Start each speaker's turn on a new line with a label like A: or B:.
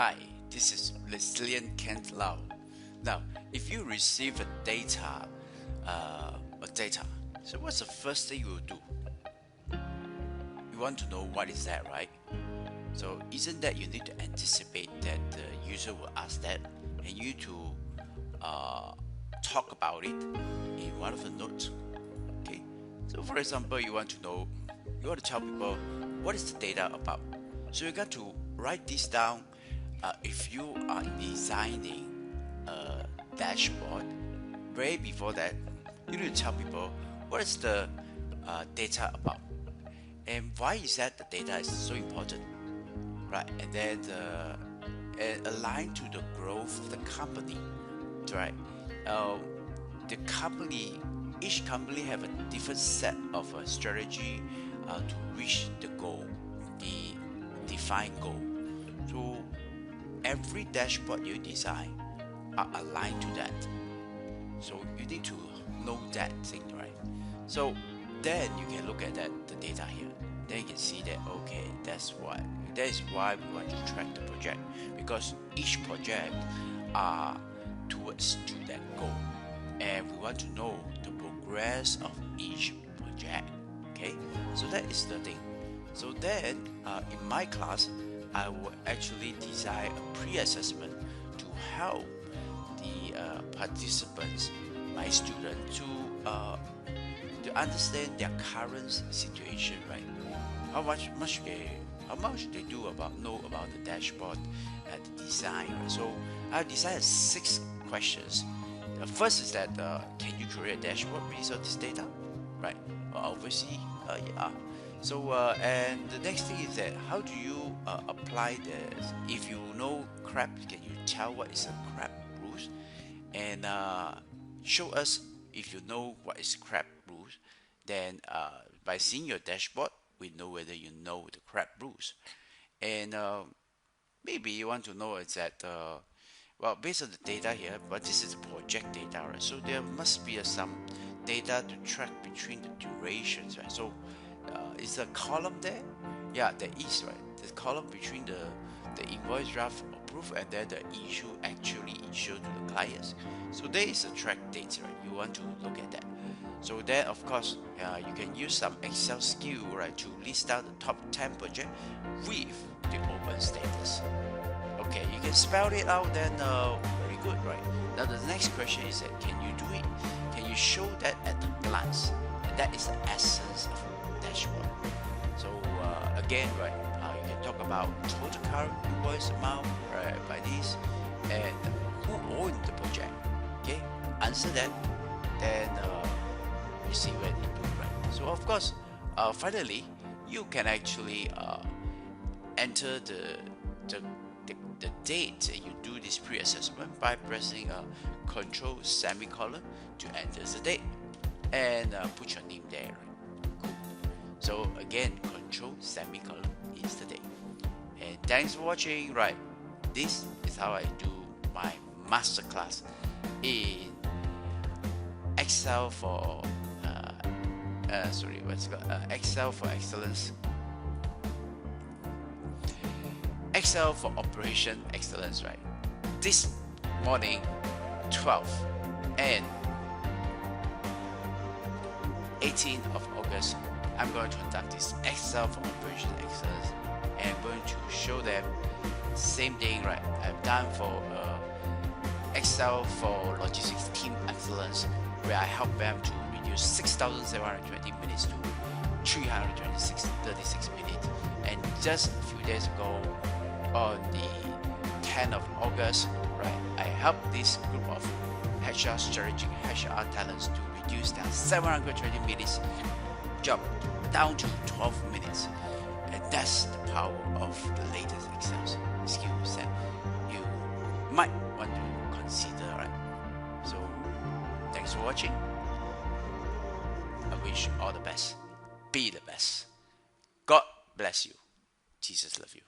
A: Hi, this is Resilient Kent Lau. Now, if you receive a data, so what's the first thing you will do? You want to know what is that, right? So isn't that you need to anticipate that the user will ask that, and you to talk about it in one of the notes. Okay. So for example, you want to tell people what is the data about. So you got to write this down. If you are designing a dashboard, way before that, you need to tell people what is the data about, and why is that the data is so important, right? And then and align to the growth of the company, right? Each company have a different set of strategy to reach the goal, the defined goal. So every dashboard you design are aligned to that. So you need to know that thing, right? So then you can look at the data here. Then you can see that that is why we want to track the project, because each project are towards to that goal, and we want to know the progress of each project. Okay, so that is the thing. So then in my class, I will actually design a pre-assessment to help the participants, my students, to understand their current situation, right? How much they know about the dashboard and the design. Right? So I designed 6 questions. The first is that can you create a dashboard based on this data, right? Obviously, yeah. So and the next thing is that how do you apply this? If you know CRAP, can you tell what is a CRAP rules, and show us if you know what is CRAP rules. Then by seeing your dashboard, we know whether you know the CRAP rules. And maybe you want to know is that well, based on the data here, but this is project data, right? So there must be some data to track between the durations, right? So is a column there? Yeah, there is, right? The column between the invoice draft approved and then the issue actually issued to the clients. So there is a track date, right? You want to look at that. So then, of course, you can use some Excel skill, right, to list out the top 10 project with the open status. Okay, you can spell it out, then very good, right? Now the next question is that can you do it? Can you show that at a glance? And that is the essence of dashboard. So again, right, you can talk about total current invoice amount, right, by this, and who owned the project. Okay, answer that, then you see where they do, right? So of course, finally, you can actually enter the date you do this pre-assessment by pressing a control semicolon to enter the date, and put your name there. Cool. So again, control semicolon is the date. And thanks for watching. Right, this is how I do my masterclass in Excel for Excel for excellence. Excel for operation excellence, right? This morning, 12 and 18th of August, I'm going to conduct this Excel for operation excellence, and I'm going to show them same thing, right? I've done for Excel for logistics team excellence, where I help them to reduce 6,720 minutes to 336 minutes. And just a few days ago, on the 10th of August, right, I helped this group of HR strategic HR talents to reduce their 720 minutes job down to 12 minutes. And that's the power of the latest Excel skills that you might want to consider, right? So thanks for watching. I wish you all the best. Be the best. God bless you. Jesus love you.